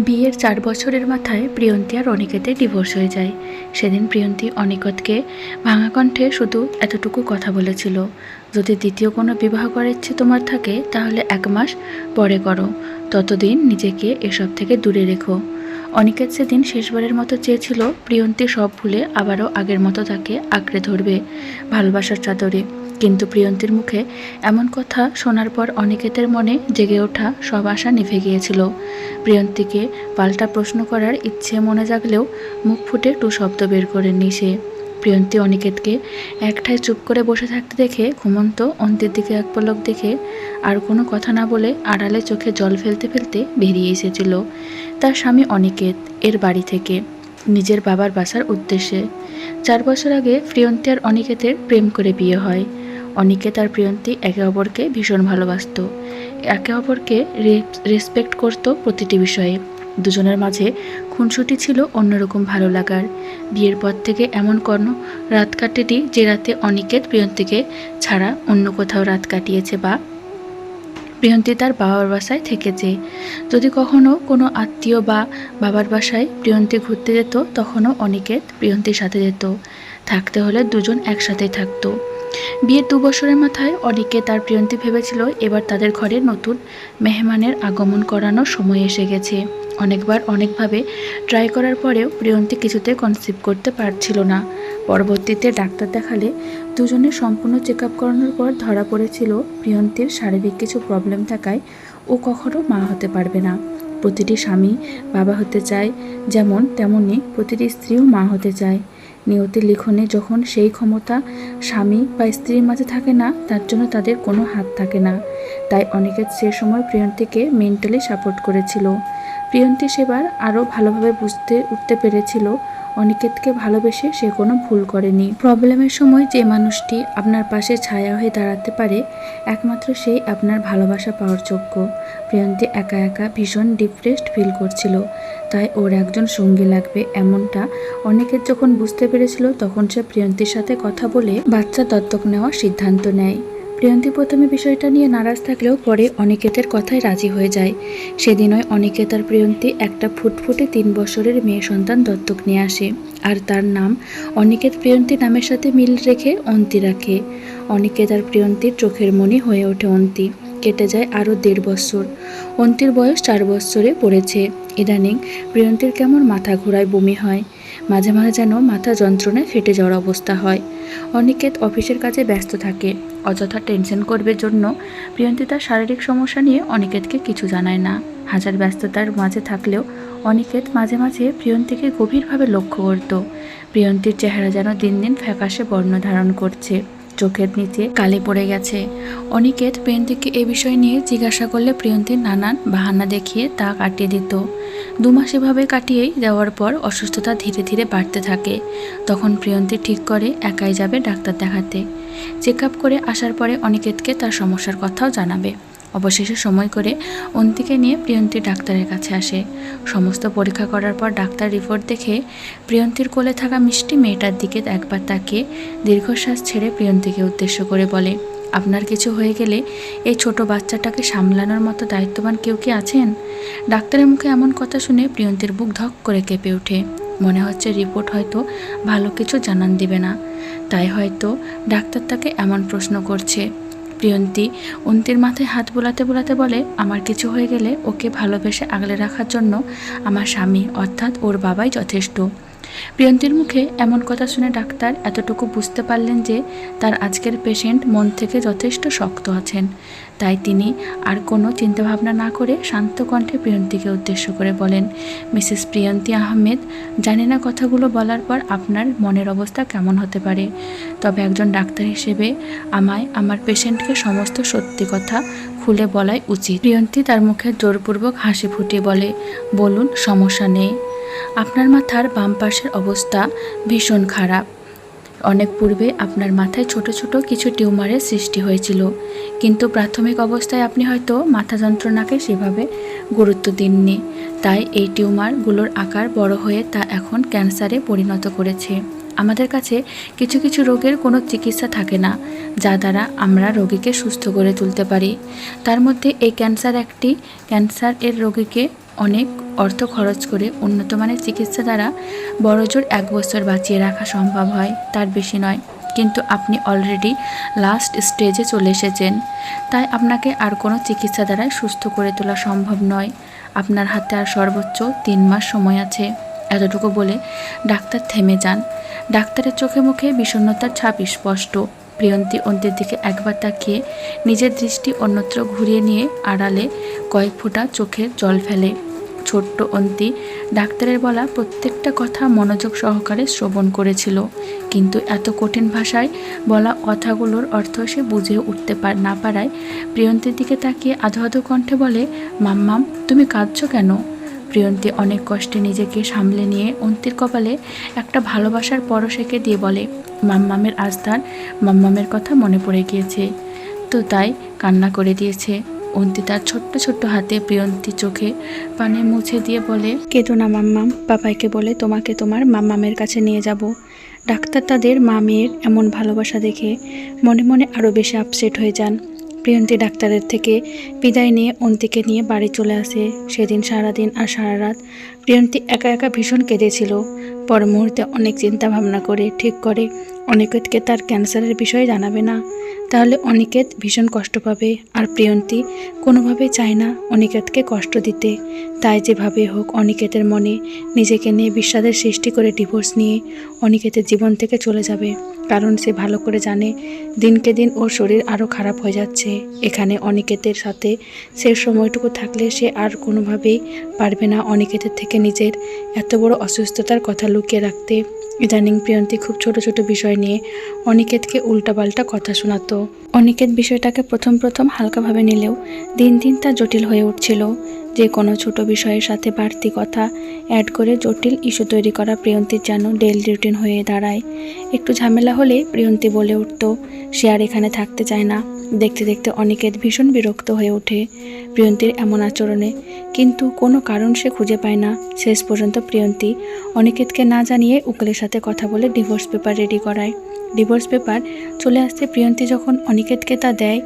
বিয়ের ৪ বছরের মাথায় প্রিয়ন্তী আর অনিকেতের ডিভোর্স হয়ে যায়। সেদিন প্রিয়ন্তী অনিকেতকে ভাঙা কণ্ঠে শুধু এতটুকু কথা বলেছিল, যদি দ্বিতীয় কোনো বিবাহ করার ইচ্ছে তোমার থাকে তাহলে ১ মাস পরে করো, ততদিন নিজেকে এসব থেকে দূরে রেখো। অনিকেত সেদিন শেষবারের মতো চেয়েছিল প্রিয়ন্তী সব ভুলে আবারও আগের মতো তাকে আঁকড়ে ধরবে ভালোবাসার চাদরে। কিন্তু প্রিয়ন্তীর মুখে এমন কথা শোনার পর অনিকেতের মনে জেগে ওঠা সব আশা নিভে গিয়েছিল। প্রিয়ন্তীকে পাল্টা প্রশ্ন করার ইচ্ছে মনে জাগলেও মুখ ফুটে টু শব্দ বের করেননি সে। প্রিয়ন্তী অনিকেতকে একঠায় চুপ করে বসে থাকতে দেখে ঘুমন্ত অন্তির দিকে এক পলক দেখে আর কোনো কথা না বলে আড়ালে চোখে জল ফেলতে ফেলতে বেরিয়ে এসেছিল তার স্বামী অনিকেত এর বাড়ি থেকে নিজের বাবার বাসার উদ্দেশ্যে। ৪ বছর আগে প্রিয়ন্তী আর অনিকেতের প্রেম করে বিয়ে হয়। অনিকেত আর প্রিয়ন্তী একে অপরকে ভীষণ ভালোবাসত, একে অপরকে রেসপেক্ট করত প্রতিটি বিষয়ে। দুজনের মাঝে খুনসুটি ছিল অন্যরকম ভালো লাগার। বিয়ের পর থেকে এমন কোনো রাত কাটেনি যে রাতে অনিকেত প্রিয়ন্তীকে ছাড়া অন্য কোথাও রাত কাটিয়েছে বা প্রিয়ন্তী তার বাবার বাসায় থেকেছে। যদি কখনো কোনো আত্মীয় বা বাবার বাসায় প্রিয়ন্তী ঘুরতে যেত তখনও অনিকেত প্রিয়ন্তীর সাথে যেত, থাকতে হলে দুজন একসাথেই থাকতো। বিয়ের ২ বছরের মাথায় অনিকেত আর প্রিয়ন্তী ভেবেছিল এবার তাদের ঘরে নতুন মেহমানের আগমন করানোর সময় এসে গেছে। অনেকবার অনেকভাবে ট্রাই করার পরেও প্রিয়ন্তী কিছুতে কনসিভ করতে পারছিল না। পরবর্তীতে ডাক্তার দেখালে দুজনের সম্পূর্ণ চেক আপ করানোর পর ধরা পড়েছিল প্রিয়ন্তীর শারীরিক কিছু প্রবলেম থাকায় ও কখনো মা হতে পারবে না। প্রতিটি স্বামী বাবা হতে চায় যেমন তেমনি প্রতিটি স্ত্রীও মা হতে চায়। নিয়তির লিখনে যখন সেই ক্ষমতা স্বামী বা স্ত্রীর মাঝে থাকে না তার জন্য তাদের কোনো হাত থাকে না। তাই অনিকেত সে সময় প্রিয়ন্তীকে মেন্টালি সাপোর্ট করেছিল। প্রিয়ন্তী সেবার আরও ভালোভাবে বুঝতে উঠতে পেরেছিল অনিকেতকে ভালোবেসে সে কোনো ভুল করেনি। প্রবলেমের সময় যে মানুষটি আপনার পাশে ছায়া হয়ে দাঁড়াতে পারে একমাত্র সেই আপনার ভালোবাসা পাওয়ার যোগ্য। প্রিয়ন্তী একা একা ভীষণ ডিপ্রেসড ফিল করছিল, তাই ওর একজন সঙ্গী লাগবে এমনটা অনিকেত যখন বুঝতে পেরেছিল তখন সে প্রিয়ন্তীর সাথে কথা বলে বাচ্চা দত্তক নেওয়ার সিদ্ধান্ত নেয়। প্রিয়ন্তী প্রথমে বিষয়টা নিয়ে নারাজ থাকলেও পরে অনিকেতের কথায় রাজি হয়ে যায়। সেদিনই অনিকেত আর প্রিয়ন্তী একটা ফুটফুটে ৩ বছরের মেয়ে সন্তান দত্তক নিয়ে আসে আর তার নাম অনিকেত প্রিয়ন্তী নামের সাথে মিল রেখে অন্তি রাখে। অনিকেত আর প্রিয়ন্তীর চোখের মণি হয়ে ওঠে অন্তি। কেটে যায় আরও ১.৫ বছর। অন্তির বয়স ৪ বছরে পড়েছে। ইদানিং প্রিয়ন্তীর কেমন মাথা ঘোরায়, বমি হয়, মাঝে মাঝে যেন মাথা যন্ত্রণায় ফেটে যাওয়ার অবস্থা হয়। অনিকেত অফিসের কাজে ব্যস্ত থাকে, অযথা টেনশন করবে জন্য প্রিয়ন্তী তার শারীরিক সমস্যা নিয়ে অনিকেতকে কিছু জানায় না। হাজার ব্যস্ততার মাঝে থাকলেও অনিকেত মাঝে মাঝে প্রিয়ন্তীকে গভীরভাবে লক্ষ্য করত। প্রিয়ন্তীর চেহারা যেন দিন দিন ফ্যাকাশে বর্ণ ধারণ করছে, চোখের নিচে কালি পড়ে গেছে। অনিকেত প্রিয়ন্তীকে এ বিষয় নিয়ে জিজ্ঞাসা করলে প্রিয়ন্তীর নানান বাহানা দেখিয়ে তা কাটিয়ে দিত। ২ মাস এভাবে কাটিয়েই দেওয়ার পর অসুস্থতা ধীরে ধীরে বাড়তে থাকে। তখন প্রিয়ন্তী ঠিক করে একাই যাবে ডাক্তার দেখাতে। চেক আপ করে আসার পরে অনিকেতকে তার সমস্যার কথাও জানাবে। অবশেষে সময় করে অন্তিকে নিয়ে প্রিয়ন্তী ডাক্তারের কাছে আসে। সমস্ত পরীক্ষা করার পর ডাক্তার রিপোর্ট দেখে প্রিয়ন্তীর কোলে থাকা মিষ্টি মেয়েটার দিকে একবার তাকিয়ে দীর্ঘশ্বাস ছেড়ে প্রিয়ন্তীকে উদ্দেশ্য করে বলে, আপনার কিছু হয়ে গেলে এই ছোট বাচ্চাটাকে সামলানোর মতো দায়িত্ববান কেউ কি আছেন? ডাক্তারের মুখে এমন কথা শুনে প্রিয়ন্তীর বুক ধক করে কেঁপে ওঠে। মনে হচ্ছে রিপোর্ট হয়তো ভালো কিছু জানান দিবে না, তাই হয়তো ডাক্তার তাকে এমন প্রশ্ন করছে। প্রিয়ন্তী অন্তির মাথায় হাত বোলাতে বোলাতে বলে, আমার কিছু হয়ে গেলে ওকে ভালোবেসে আগলে রাখার জন্য আমার স্বামী অর্থাৎ ওর বাবাই যথেষ্ট। প্রিয়ন্তীর মুখে এমন কথা শুনে ডাক্তার এতটুকু বুঝতে পারলেন যে তার আজকের পেশেন্ট মন থেকে যথেষ্ট শক্ত আছেন। তাই তিনি আর কোনো চিন্তাভাবনা না করে শান্ত কণ্ঠে প্রিয়ন্তীকে উদ্দেশ্য করে বলেন, মিসেস প্রিয়ন্তী আহমেদ, জানি না কথাগুলো বলার পর আপনার মনের অবস্থা কেমন হতে পারে, তবে একজন ডাক্তার হিসেবে আমায় আমার পেশেন্টকে সমস্ত সত্যি কথা খুলে বলাই উচিত। প্রিয়ন্তী তার মুখে জোরপূর্বক হাসি ফুটিয়ে বলে, বলুন, সমস্যা নেই। আপনার মাথার বাম পাশের অবস্থা ভীষণ খারাপ। অনেক পূর্বে আপনার মাথায় ছোট ছোট কিছু টিউমারের সৃষ্টি হয়েছিল, কিন্তু প্রাথমিক অবস্থায় আপনি হয়তো মাথা যন্ত্রণাকে সেভাবে গুরুত্ব দেননি, তাই এই টিউমারগুলোর আকার বড় হয়ে তা এখন ক্যান্সারে পরিণত করেছে। আমাদের কাছে কিছু কিছু রোগের কোনো চিকিৎসা থাকে না যা দ্বারা আমরা রোগীকে সুস্থ করে তুলতে পারি। তার মধ্যে এই ক্যান্সার একটি। ক্যান্সার এর রোগীকে অনেক অর্থ খরচ করে উন্নত মানের চিকিৎসা দ্বারা বড়জোর 1 বছর বাঁচিয়ে রাখা সম্ভব হয়, তার বেশি নয়। কিন্তু আপনি অলরেডি লাস্ট স্টেজে চলে এসেছেন, তাই আপনাকে আর কোনো চিকিৎসা দ্বারাই সুস্থ করে তোলা সম্ভব নয়। আপনার হাতে আর সর্বোচ্চ 3 মাস সময় আছে। এতটুকু বলে ডাক্তার থেমে যান। ডাক্তারের চোখে মুখে বিষণ্ণতার ছাপ স্পষ্ট। প্রিয়ন্তী অন্তির দিকে একবার তাকিয়ে নিজের দৃষ্টি অন্যত্র ঘুরিয়ে নিয়ে আড়ালে কয়েক ফোঁটা চোখের জল ফেলে। ছোট্ট অন্তি ডাক্তারের বলা প্রত্যেকটা কথা মনোযোগ সহকারে শ্রবণ করেছিল, কিন্তু এত কঠিন ভাষায় বলা কথাগুলোর অর্থ সে বুঝে উঠতে না পারায় প্রিয়ন্তীর দিকে তাকিয়ে আধো আধো কণ্ঠে বলে, মাম্মাম, তুমি কাঁদছো কেন? প্রিয়ন্তী অনেক কষ্টে নিজেকে সামলে নিয়ে অন্তির কপালে একটা ভালোবাসার পরশ এঁকে দিয়ে বলে, মাম্মামের আজ তার মাম্মামের কথা মনে পড়ে গিয়েছে, তো তাই কান্না করে দিয়েছে। অন্তি তার ছোট্ট ছোট্ট হাতে প্রিয়ন্তী চোখে পানি মুছে দিয়ে বলে, কেঁদো না মাম্মাম, পাপাইকে বলে তোমাকে তোমার মাম্মামের কাছে নিয়ে যাব। ডাক্তার তাদের মা মেয়ের এমন ভালোবাসা দেখে মনে মনে আরও বেশি আপসেট হয়ে যান। প্রিয়ন্তী ডাক্তারের থেকে বিদায় নিয়ে অন্তিকে নিয়ে বাড়ি চলে আসে। সেদিন সারাদিন আর সারা রাত প্রিয়ন্তী একা একা ভীষণ কেঁদেছিল। পর মুহূর্তে অনেক চিন্তা ভাবনা করে ঠিক করে অনিকেতকে তার ক্যান্সারের বিষয়ে জানাবে না, তাহলে অনিকেত ভীষণ কষ্ট পাবে। আর প্রিয়ন্তী কোনোভাবেই চায় না অনিকেতকে কষ্ট দিতে, তাই যেভাবে হোক অনিকেতের মনে নিজেকে নিয়ে বিষাদের সৃষ্টি করে ডিভোর্স নিয়ে অনিকেতের জীবন থেকে চলে যাবে। কারণ সে ভালো করে জানে দিনকে দিন ওর শরীর আরও খারাপ হয়ে যাচ্ছে। এখানে অনিকেতের সাথে শেষ সময়টুকু থাকলে সে আর কোনোভাবেই পারবে না অনিকেতের থেকে নিজের এত বড় অসুস্থতার কথা লুকিয়ে রাখতে। ইদানিং প্রিয়ন্তী খুব ছোট ছোট বিষয় নিয়ে অনিকেতকে উল্টাপাল্টা কথা শোনাতো। অনিকেত বিষয়টাকে প্রথম প্রথম হালকাভাবে নিলেও দিন দিন তা জটিল হয়ে উঠছিল। যে কোনো ছোট বিষয়ের সাথে বাড়তি কথা অ্যাড করে জটিল ইস্যু তৈরি করা প্রিয়ন্তীর যেন ডেইলি রুটিন হয়ে দাঁড়ায়। একটু ঝামেলা হলে প্রিয়ন্তী বলে উঠত সে আর এখানে থাকতে চায় না। দেখতে দেখতে অনিকেত ভীষণ বিরক্ত হয়ে ওঠে প্রিয়ন্তীর এমন আচরণে, কিন্তু কোনো কারণ সে খুঁজে পায় না। শেষ পর্যন্ত প্রিয়ন্তী অনিকেতকে না জানিয়ে উকিলের সাথে কথা বলে ডিভোর্স পেপার রেডি করায়। ডিভোর্স পেপার চলে আসতে প্রিয়ন্তী যখন অনিকেতকে তা দেয়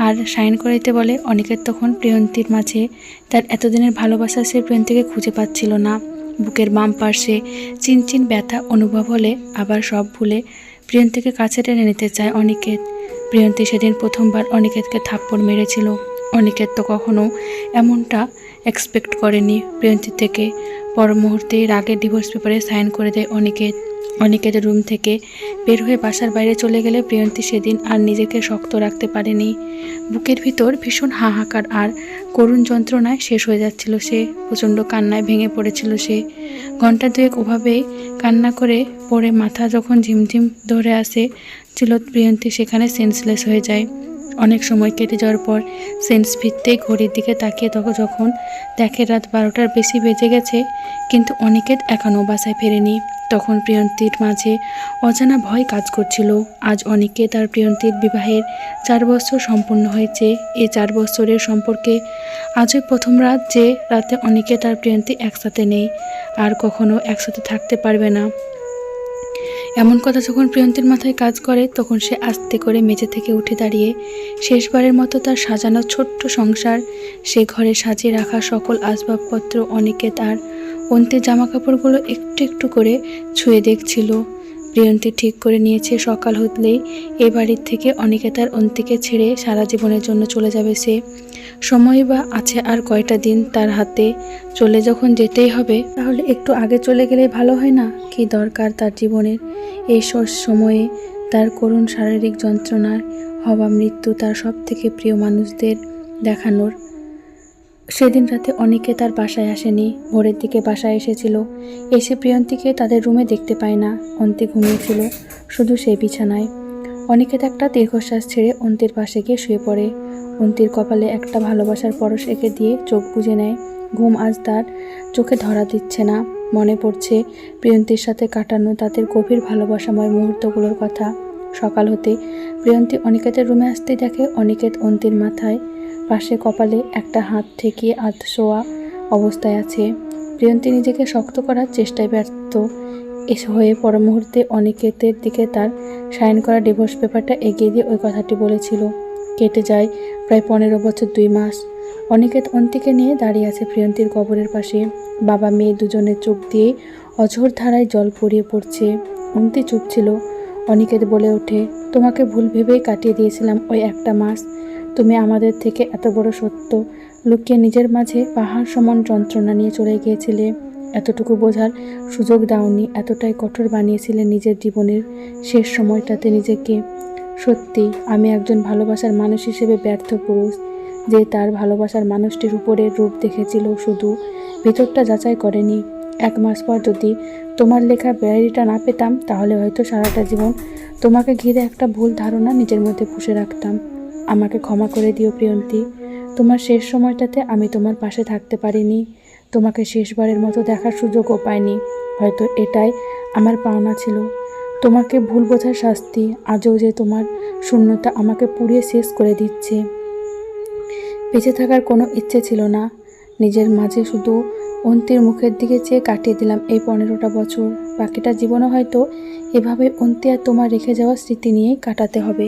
আর সাইন করে দিতে বলে, অনিকেত তখন প্রিয়ন্তীর মাঝে তার এতদিনের ভালোবাসা সে প্রিয়ন্তীকে খুঁজে পাচ্ছিল না। বুকের বাম পার্শ্বে চিনচিন ব্যথা অনুভব হলে আবার সব ভুলে প্রিয়ন্তীকে কাছে টেনে নিতে চায় অনিকেত। প্রিয়ন্তী সেদিন প্রথমবার অনিকেতকে থাপ্পড় মেরেছিল। অনিকেত তো কখনো এমনটা এক্সপেক্ট করেনি প্রিয়ন্তীর থেকে। পর মুহূর্তে রাগে ডিভোর্স পেপারে সাইন করে দেয় অনিকেত। অনিকেতের রুম থেকে বের হয়ে বাসার বাইরে চলে গেলে প্রিয়ন্তী সেদিন আর নিজেকে শক্ত রাখতে পারেনি। বুকের ভিতর ভীষণ হাহাকার আর করুণ যন্ত্রণায় শেষ হয়ে যাচ্ছিল সে। প্রচণ্ড কান্নায় ভেঙে পড়েছিল সে। ঘন্টা দুয়েক ওভাবেই কান্না করে পড়ে মাথা যখন ঝিমঝিম ধরে আসে ছিল প্রিয়ন্তী সেখানে সেন্সলেস হয়ে যায়। অনেক সময় কেটে যাওয়ার পর সেন্স ফিরতেই ঘড়ির দিকে তাকিয়ে যখন দেখে রাত 12টার বেশি বেজে গেছে, কিন্তু অনিকেত এখনও বাসায় ফেরেনি। তখন প্রিয়ন্তীর মাঝে অজানা ভয় কাজ করছিল। আজ অনিকেত আর প্রিয়ন্তীর বিবাহের 4 বছর সম্পূর্ণ হয়েছে। এই 4 বছরের সম্পর্কে আজই প্রথম রাত যে রাতে অনিকেত আর প্রিয়ন্তী একসাথে নেই, আর কখনো একসাথে থাকতে পারবে না। এমন কথা যখন প্রিয়ন্তীর মাথায় কাজ করে তখন সে আস্তে করে মেঝে থেকে উঠে দাঁড়িয়ে শেষবারের মতো তার সাজানো ছোট্ট সংসার, সে ঘরে সাজিয়ে রাখা সকল আসবাবপত্র, অনিকেত আর অন্তির জামাকাপড়গুলো একটু একটু করে ছুঁয়ে দেখছিল। প্রিয়ন্তী ঠিক করে নিয়েছে সকাল হতেই এই বাড়ির থেকে অনিকেত আর অন্তিকে ছেড়ে সারা জীবনের জন্য চলে যাবে সে। সময় বা আছে আর কয়টা দিন তার হাতে, চলে যখন যেতেই হবে তাহলে একটু আগে চলে গেলেই ভালো হয় না? কি দরকার তার জীবনের এই সময়ে তার করুণ শারীরিক যন্ত্রণার হওয়া মৃত্যু তার সব থেকে প্রিয় মানুষদের দেখানোর। সেদিন রাতে অনিকে তার বাসায় আসেনি। ভোরের দিকে বাসায় এসেছিল। এসে প্রিয়ন্তীকে তাদের রুমে দেখতে পায় না। অন্তি ঘুমিয়েছিল শুধু সেই বিছানায়। অনিকেত একটা দীর্ঘশ্বাস ছেড়ে অন্তির পাশে গিয়ে শুয়ে পড়ে। অন্তির কপালে একটা ভালোবাসার পরশ এঁকে দিয়ে চোখ বুজে নেয়। ঘুম আজ তার চোখে ধরা দিচ্ছে না। মনে পড়ছে প্রিয়ন্তীর সাথে কাটানো তাদের গভীর ভালোবাসাময় মুহূর্তগুলোর কথা। সকাল হতে প্রিয়ন্তী অনিকেতের রুমে আসতেই দেখে অনিকেত অন্তির মাথায় পাশে কপালে একটা হাত ঠেকিয়ে আধশোয়া অবস্থায় আছে। প্রিয়ন্তী নিজেকে শক্ত করার চেষ্টায় ব্যর্থ হয়ে পর মুহূর্তে অনিকেতের দিকে তার সাইন করা ডিভোর্স পেপারটা এগিয়ে দিয়ে ওই কথাটি বলেছিল, কেটে যায় প্রায় 15 বছর 2 মাস। অনিকেত অন্তিকে নিয়ে দাঁড়িয়ে আছে প্রিয়ন্তীর কবরের পাশে। বাবা মেয়ে দুজনের চোখ দিয়ে অঝোর ধারায় জল গড়িয়ে পড়ছে। অন্তি চুপ ছিল। অনিকেত বলে ওঠে, তোমাকে ভুল ভেবেই কাটিয়ে দিয়েছিলাম ওই একটা মাস। তুমি আমাদের থেকে এত বড় সত্য লুকিয়ে নিজের মাঝে পাহাড় সমান যন্ত্রণা নিয়ে চলে গিয়েছিলে। এতটুকু বোঝার সুযোগ দাওনি, এতটাই কঠোর বানিয়েছিলে নিজের জীবনের শেষ সময়টাতে নিজেকে। সত্যি আমি একজন ভালোবাসার মানুষ হিসেবে ব্যর্থ পুরুষ, যে তার ভালোবাসার মানুষটির উপরে রূপ দেখেছিল, শুধু ভিতরটা যাচাই করেনি। 1 মাস পর যদি তোমার লেখা ডায়েরিটা না পেতাম, তাহলে হয়তো সারাটা জীবন তোমাকে ঘিরে একটা ভুল ধারণা নিজের মধ্যে পুষে রাখতাম। আমাকে ক্ষমা করে দিও প্রিয়ন্তী। তোমার শেষ সময়টাতে আমি তোমার পাশে থাকতে পারিনি, তোমাকে শেষবারের মতো দেখার সুযোগও পাইনি। হয়তো এটাই আমার পাওনা ছিল, তোমাকে ভুল বোঝার শাস্তি। আজও যে তোমার শূন্যতা আমাকে পুড়িয়ে শেষ করে দিচ্ছে। বেঁচে থাকার কোনো ইচ্ছে ছিল না নিজের মাঝে, শুধু অন্তির মুখের দিকে চেয়ে কাটিয়ে দিলাম এই 15টা বছর। বাকিটা জীবনও হয়তো এভাবে অন্তি আর তোমার রেখে যাওয়া স্মৃতি নিয়েই কাটাতে হবে।